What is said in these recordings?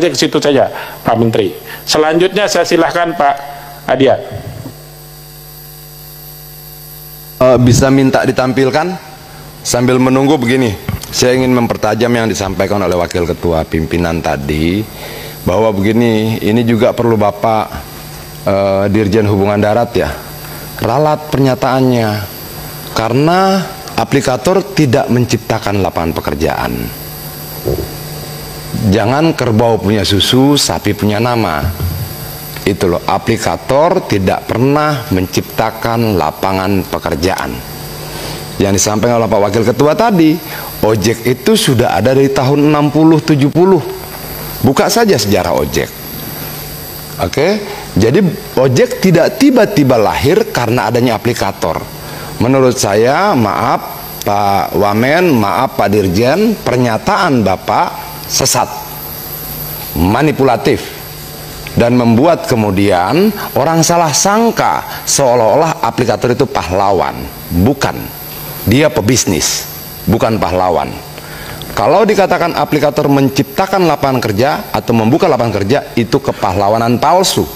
saja ke situ saja, Pak Menteri. Selanjutnya saya silahkan Pak Adian. Bisa minta ditampilkan sambil menunggu begini. Saya ingin mempertajam yang disampaikan oleh Wakil Ketua Pimpinan tadi, bahwa begini, ini juga perlu Bapak Dirjen Hubungan Darat ya, ralat pernyataannya, karena aplikator tidak menciptakan lapangan pekerjaan. Jangan kerbau punya susu, sapi punya nama. Itu loh, aplikator tidak pernah menciptakan lapangan pekerjaan. Yang disampaikan oleh Pak Wakil Ketua tadi, ojek itu sudah ada dari tahun 60-70. Buka saja sejarah ojek. Oke, jadi ojek tidak tiba-tiba lahir karena adanya aplikator. Menurut saya, maaf Pak Wamen, maaf Pak Dirjen, pernyataan Bapak sesat, manipulatif, dan membuat kemudian orang salah sangka seolah-olah aplikator itu pahlawan. Bukan, dia pebisnis, bukan pahlawan. Kalau dikatakan aplikator menciptakan lapangan kerja atau membuka lapangan kerja, itu kepahlawanan palsu.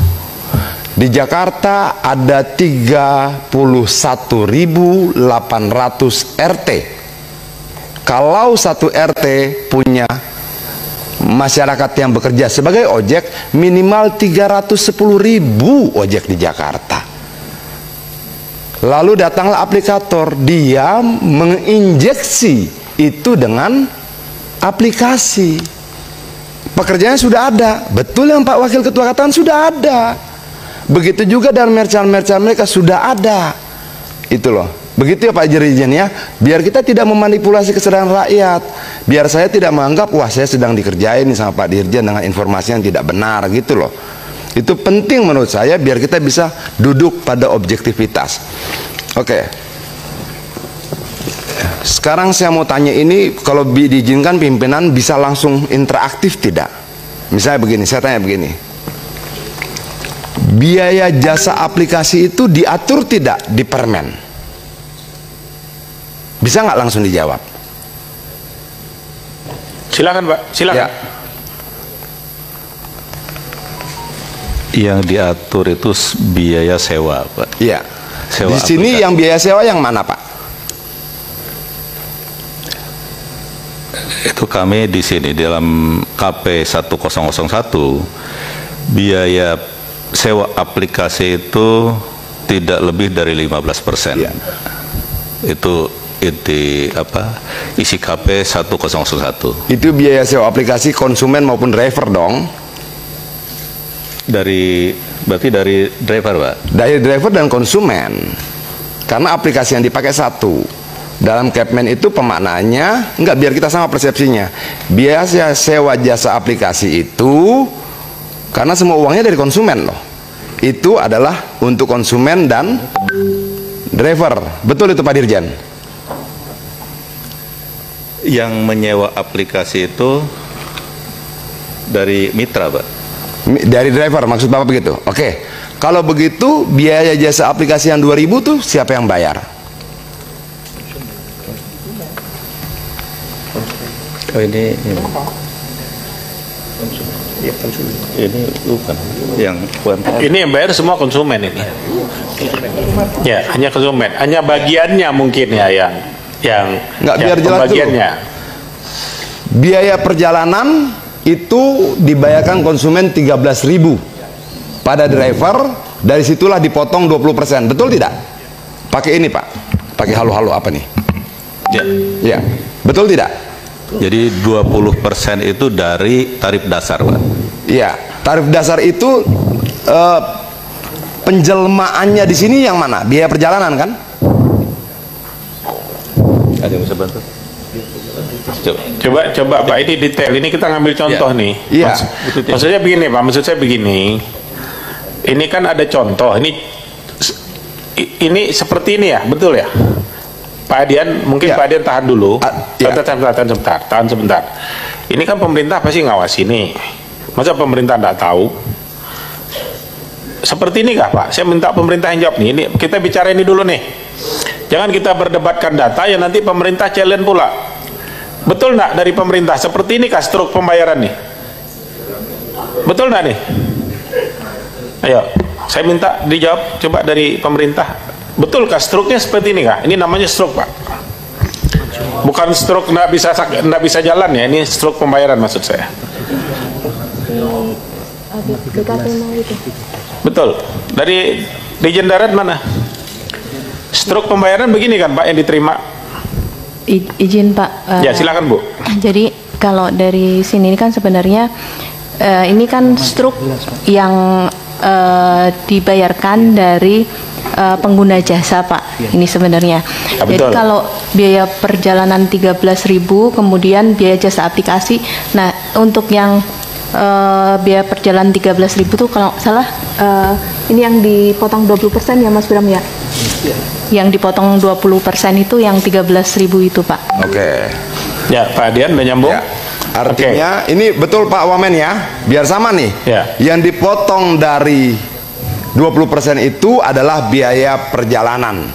Di Jakarta ada 31.800 RT. Kalau satu RT punya masyarakat yang bekerja sebagai ojek, minimal 310.000 ojek di Jakarta. Lalu datanglah aplikator, dia menginjeksi itu dengan aplikasi. Pekerjaannya sudah ada, betul yang Pak Wakil Ketua katakan, sudah ada. Begitu juga dan merchant-merchant mereka sudah ada. Itu loh. Begitu ya Pak Dirjen ya, biar kita tidak memanipulasi kesadaran rakyat, biar saya tidak menganggap wah saya sedang dikerjain sama Pak Dirjen dengan informasi yang tidak benar gitu loh. Itu penting menurut saya biar kita bisa duduk pada objektivitas. Oke. Sekarang saya mau tanya ini, kalau diizinkan pimpinan bisa langsung interaktif tidak? Misalnya begini, saya tanya begini, biaya jasa aplikasi itu diatur tidak di Permen? Bisa nggak langsung dijawab? Silakan Pak, silakan. Ya. Yang diatur itu biaya sewa, Pak. Iya. Sewa di sini aplikasi. yang biaya sewa yang mana, Pak? Itu kami di sini dalam KP 1001 biaya sewa aplikasi itu tidak lebih dari 15%. Iya. Itu isi KP 1001. Itu biaya sewa aplikasi konsumen maupun driver dong. Berarti dari driver, Pak? Dari driver dan konsumen. Karena aplikasi yang dipakai satu. Dalam Kepmen itu pemaknaannya, enggak, biar kita sama persepsinya. Biaya sewa jasa aplikasi itu, karena semua uangnya dari konsumen loh. Itu adalah untuk konsumen dan driver. Betul itu Pak Dirjen? Yang menyewa aplikasi itu dari mitra, Pak? Dari driver, maksud Bapak begitu? Oke. Kalau begitu, biaya jasa aplikasi yang 2.000 tuh siapa yang bayar? Oh, ini bukan yang UMKM. Ini yang bayar semua konsumen ini. Ya, hanya konsumen, hanya bagiannya mungkin ya yang nggak, biar jelas bagiannya. Biaya perjalanan itu dibayarkan konsumen 13.000 pada driver, dari situlah dipotong 20%. Betul tidak? Pakai ini Pak, pakai halo-halo apa nih? Ya. Ya, betul tidak? Jadi 20% itu dari tarif dasar, Pak? Iya, tarif dasar itu penjelmaannya di sini yang mana? Biaya perjalanan kan? Ada yang bisa bantu? Coba Pak, ini detail. Ini kita ngambil contoh nih. Iya. Maksudnya begini Pak, maksud saya begini. Ini kan ada contoh. Ini seperti ini ya, betul ya? Pak Adian, mungkin Ya. Pak Adian tahan dulu. Ya. Tahan sebentar. Ini kan pemerintah pasti ngawasi nih. Masa pemerintah tidak tahu? Seperti ini kah Pak? Saya minta pemerintah yang jawab nih. Ini kita bicara ini dulu nih. Jangan kita berdebatkan data ya nanti pemerintah challenge pula. Betul nggak dari pemerintah? Seperti ini kah struk pembayaran nih? Betul nggak nih? Ayo, saya minta dijawab coba dari pemerintah. Betulkah struknya seperti ini kah? Ini namanya struk, Pak. Bukan struk nggak bisa jalan ya. Ini struk pembayaran maksud saya. Betul. Dari Dirjen Darat mana? Struk pembayaran begini kan Pak yang diterima? Izin Pak. Ya silakan Bu. Jadi kalau dari sini kan sebenarnya ini kan struk yang dibayarkan dari pengguna jasa Pak. Ini sebenarnya. Ya, jadi betul. kalau biaya perjalanan 13.000 kemudian biaya jasa aplikasi. Nah untuk yang biaya perjalanan 13.000 tuh kalau nggak salah ini yang dipotong 20% ya Mas Bram ya? Yang dipotong 20% itu yang 13.000 itu Pak. Oke. Ya Pak Adian udah nyambung. Ya. Artinya ini betul Pak Wamen ya, biar sama nih. Ya. Yang dipotong dari 20% itu adalah biaya perjalanan.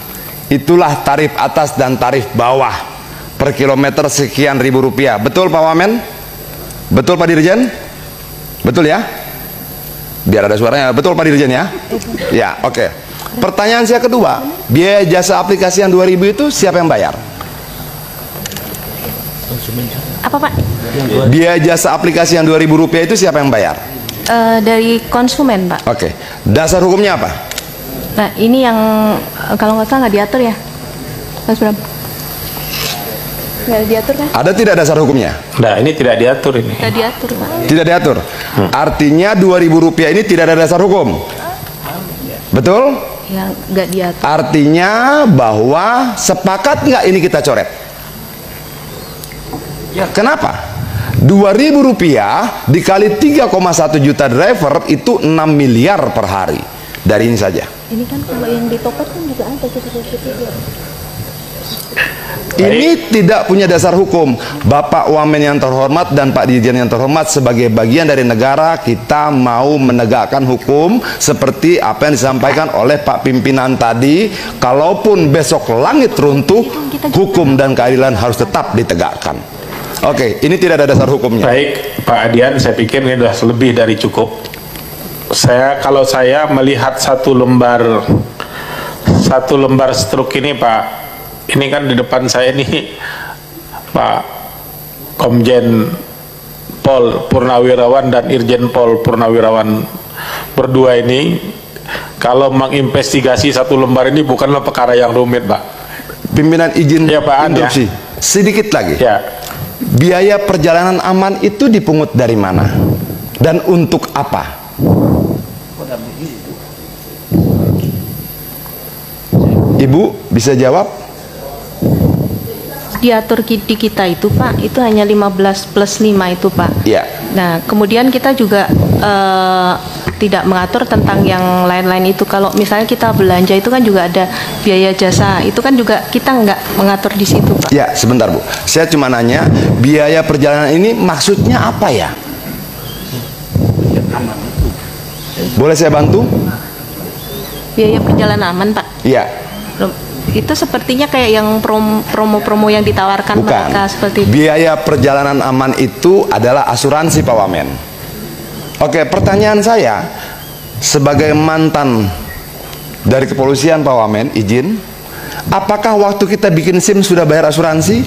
Itulah tarif atas dan tarif bawah per kilometer sekian ribu rupiah. Betul Pak Wamen? Betul Pak Dirjen? Betul ya? Biar ada suaranya. Betul Pak Dirjen ya? Ya, oke. Pertanyaan saya kedua, biaya jasa aplikasi yang 2.000 itu siapa yang bayar? Apa Pak? Biaya jasa aplikasi yang 2.000 rupiah itu siapa yang bayar? Dari konsumen Pak. Oke. Dasar hukumnya apa? Nah ini yang kalau nggak salah nggak diatur ya Mas Bram? Nggak diatur kan? Ada tidak dasar hukumnya? Nah ini tidak diatur ini. Nggak diatur Pak. Tidak diatur. Artinya 2.000 rupiah ini tidak ada dasar hukum. Betul? Ya nggak diatur. Artinya bahwa sepakat nggak ini kita coret? Kenapa? 2.000 rupiah dikali 3,1 juta driver itu 6 miliar per hari. Dari ini saja. Ini kan kalau yang di toko kan juga ada Ini tidak punya dasar hukum. Bapak Wamen yang terhormat dan Pak Dirjen yang terhormat, sebagai bagian dari negara kita mau menegakkan hukum seperti apa yang disampaikan oleh Pak Pimpinan tadi. Kalaupun besok langit runtuh, hukum dan keadilan harus tetap ditegakkan. Oke, ini tidak ada dasar hukumnya. Baik Pak Adian, saya pikir ini sudah lebih dari cukup. Kalau saya melihat satu lembar struk ini Pak, ini kan di depan saya nih Pak Komjen Pol Purnawirawan dan Irjen Pol Purnawirawan berdua ini, kalau menginvestigasi satu lembar ini bukanlah perkara yang rumit Pak. Pimpinan izin Ya, Pak An, interupsi. Sedikit lagi. Ya. Biaya perjalanan aman itu dipungut dari mana? Dan untuk apa? Ibu bisa jawab? diatur di kita itu Pak, itu hanya 15 plus 5 itu Pak. Iya. Nah, kemudian kita juga tidak mengatur tentang yang lain-lain itu. Kalau misalnya kita belanja itu kan juga ada biaya jasa, itu kan juga kita nggak mengatur di situ Pak. Ya, sebentar Bu. Saya cuma nanya, biaya perjalanan ini maksudnya apa ya? Boleh saya bantu? Biaya perjalanan aman Pak. Iya. Itu sepertinya kayak yang promo-promo yang ditawarkan Bukan. mereka seperti itu. Biaya perjalanan aman itu adalah asuransi Pak Wamen. Oke, pertanyaan saya sebagai mantan dari kepolisian Pak Wamen, izin, apakah waktu kita bikin SIM sudah bayar asuransi?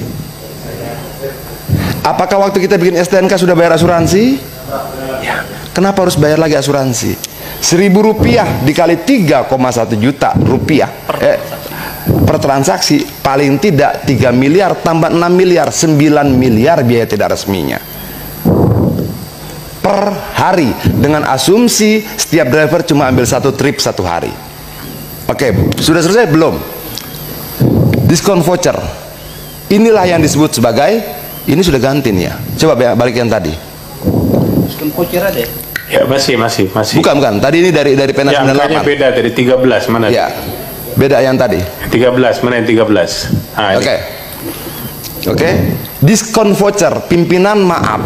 Apakah waktu kita bikin STNK sudah bayar asuransi? Ya. Kenapa harus bayar lagi asuransi? 1.000 rupiah dikali 3,1 juta rupiah per transaksi, paling tidak 3 miliar tambah 6 miliar, 9 miliar biaya tidak resminya per hari, dengan asumsi setiap driver cuma ambil satu trip satu hari. Oke, sudah selesai belum? Diskon voucher, inilah yang disebut sebagai, ini sudah ganti nih ya, coba balik yang tadi. Diskon voucher ada ya? Ya masih. Bukan, tadi ini dari pena Ya, 98. angkanya beda dari 13 mana? Ya, beda yang tadi. 13 mana yang 13? Nah, Oke. Oke. Diskon voucher, pimpinan maaf,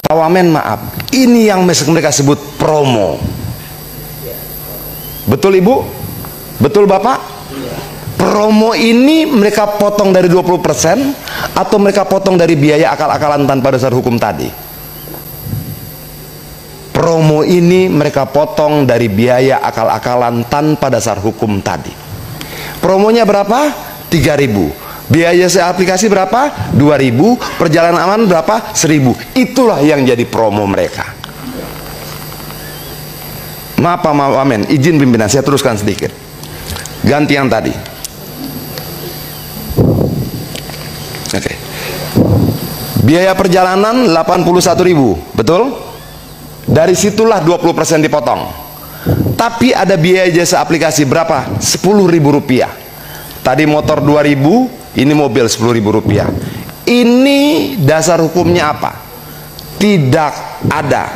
Pak Wamen maaf. Ini yang mereka sebut promo. Betul Ibu? Betul Bapak? Promo ini mereka potong dari 20% atau mereka potong dari biaya akal-akalan tanpa dasar hukum tadi? Promo ini mereka potong dari biaya akal-akalan tanpa dasar hukum tadi. Promonya berapa? 3.000. Biaya aplikasi berapa? 2.000. Perjalanan aman berapa? 1.000. Itulah yang jadi promo mereka. Maaf Pak Wamen, izin pimpinan saya teruskan sedikit. Ganti yang tadi. Oke. Biaya perjalanan 81.000, betul? Dari situlah 20% dipotong. Tapi ada biaya jasa aplikasi berapa? 10.000 rupiah. Tadi motor 2.000, ini mobil 10.000 rupiah. Ini dasar hukumnya apa? Tidak ada.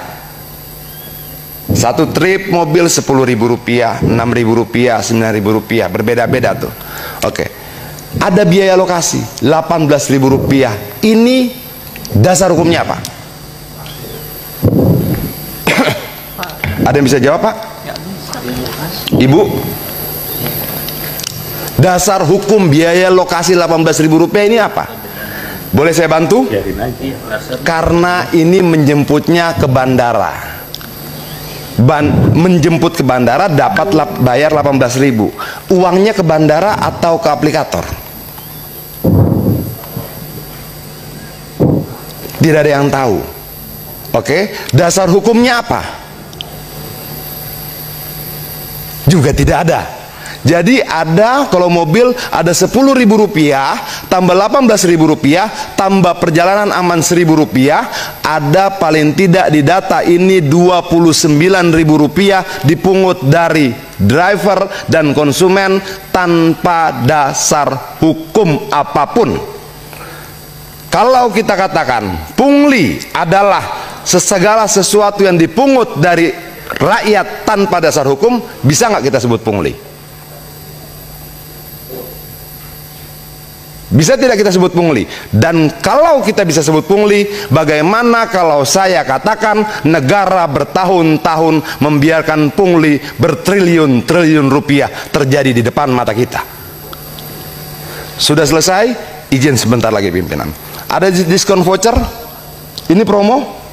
Satu trip mobil 10.000 rupiah, 6.000 rupiah, 9.000 rupiah, berbeda-beda tuh. Oke. Ada biaya lokasi 18.000 rupiah. Ini dasar hukumnya apa? Ada yang bisa jawab Pak? Ibu? Dasar hukum biaya lokasi 18.000 rupiah ini apa? Boleh saya bantu? Karena ini menjemputnya ke bandara. Menjemput ke bandara dapat bayar 18.000. Uangnya ke bandara atau ke aplikator? Tidak ada yang tahu. Oke, dasar hukumnya apa? Juga tidak ada. Jadi ada, kalau mobil ada 10.000 rupiah tambah 18.000 rupiah tambah perjalanan aman 1.000 rupiah, ada paling tidak di data ini 29.000 rupiah dipungut dari driver dan konsumen tanpa dasar hukum apapun. Kalau kita katakan pungli adalah segala sesuatu yang dipungut dari rakyat tanpa dasar hukum, bisa nggak kita sebut pungli? Bisa tidak kita sebut pungli? Dan kalau kita bisa sebut pungli, bagaimana kalau saya katakan negara bertahun-tahun membiarkan pungli bertriliun-triliun rupiah terjadi di depan mata kita? Sudah selesai? Izin sebentar lagi pimpinan. Ada diskon voucher? Ini promo?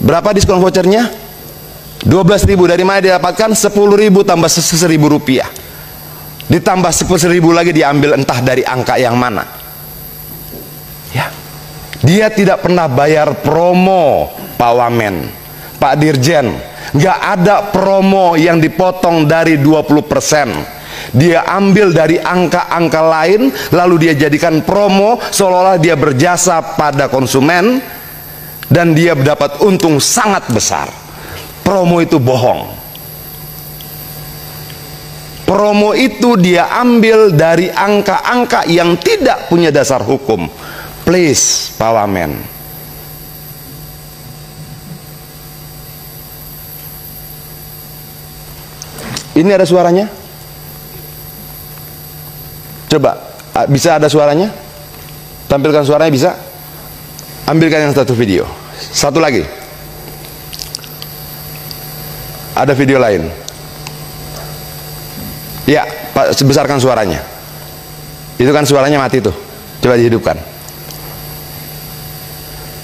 Berapa diskon vouchernya? 12.000. Dari mana didapatkan? 10.000 tambah 1.000 rupiah. Ditambah 10.000 lagi diambil entah dari angka yang mana. Ya. Dia tidak pernah bayar promo, Pak Wamen, Pak Dirjen. Nggak ada promo yang dipotong dari 20%. Dia ambil dari angka-angka lain, lalu dia jadikan promo seolah-olah dia berjasa pada konsumen dan dia mendapat untung sangat besar. Promo itu bohong. Promo itu dia ambil dari angka-angka yang tidak punya dasar hukum. Please, Pak Wamen. Ini ada suaranya? Coba, bisa ada suaranya? Tampilkan suaranya, bisa? Ambilkan yang satu video. Satu lagi. Ada video lain. Ya, Pak, besarkan suaranya. Itu kan suaranya mati tuh. Coba dihidupkan.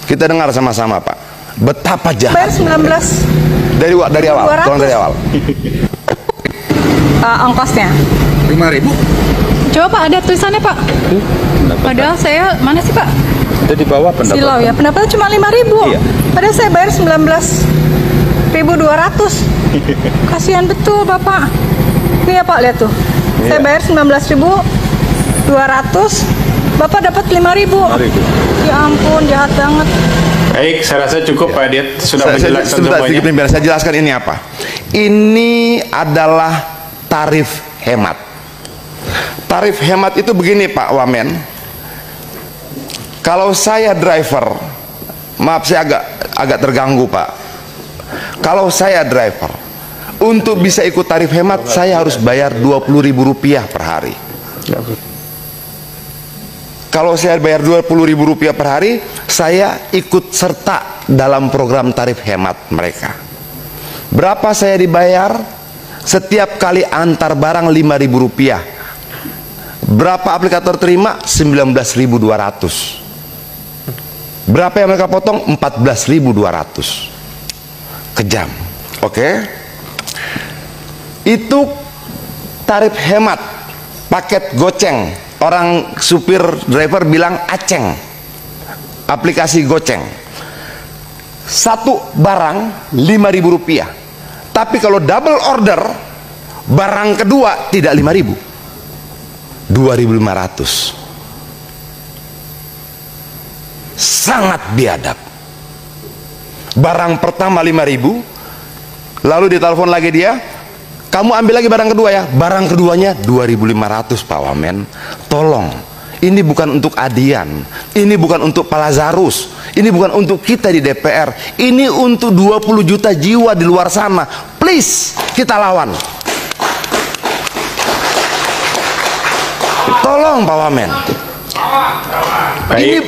Kita dengar sama-sama, Pak. Betapa jahat. Bayar 19. Dari awal, tolong dari awal. Ongkosnya 5.000. coba Pak, ada tulisannya Pak. Padahal saya, mana sih Pak? Itu di bawah pendapatan. Silau ya, pendapatnya cuma 5.000. Iya. Padahal saya bayar 19.200. Kasihan betul Bapak. Ini ya Pak, lihat tuh. Saya bayar 19.200. Bapak dapat 5.000. Ya ampun, jahat banget. Baik, saya rasa cukup Pak Diet sudah menjelaskan semuanya. Biar saya jelaskan ini apa. Ini adalah tarif hemat. Tarif hemat itu begini Pak Wamen. Kalau saya driver, maaf saya agak terganggu Pak. Kalau saya driver, untuk bisa ikut tarif hemat saya harus bayar 20.000 rupiah per hari. Kalau saya bayar 20.000 rupiah per hari, saya ikut serta dalam program tarif hemat mereka. Berapa saya dibayar? Setiap kali antar barang 5.000 rupiah. Berapa aplikator terima? 19.200. Berapa yang mereka potong? 14.200. jam. Oke. Itu tarif hemat paket goceng. Orang supir driver bilang aceng. Aplikasi goceng. Satu barang Rp5.000. Tapi kalau double order, barang kedua tidak 5.000, 2.500. Sangat biadab. Barang pertama 5.000, lalu ditelepon lagi dia, kamu ambil lagi barang kedua ya. Barang keduanya 2.500, Pak Wamen. Tolong, ini bukan untuk Adian, ini bukan untuk Pak Lazarus, ini bukan untuk kita di DPR, ini untuk 20 juta jiwa di luar sana. Please, kita lawan. Tolong Pak Wamen.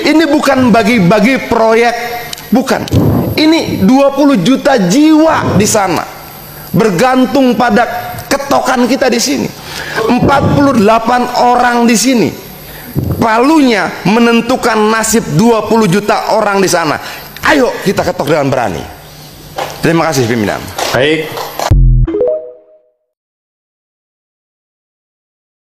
Ini bukan bagi-bagi proyek, bukan. Ini 20 juta jiwa di sana bergantung pada ketokan kita di sini. 48 orang di sini. Palunya menentukan nasib 20 juta orang di sana. Ayo kita ketok dengan berani. Terima kasih pimpinan. Baik.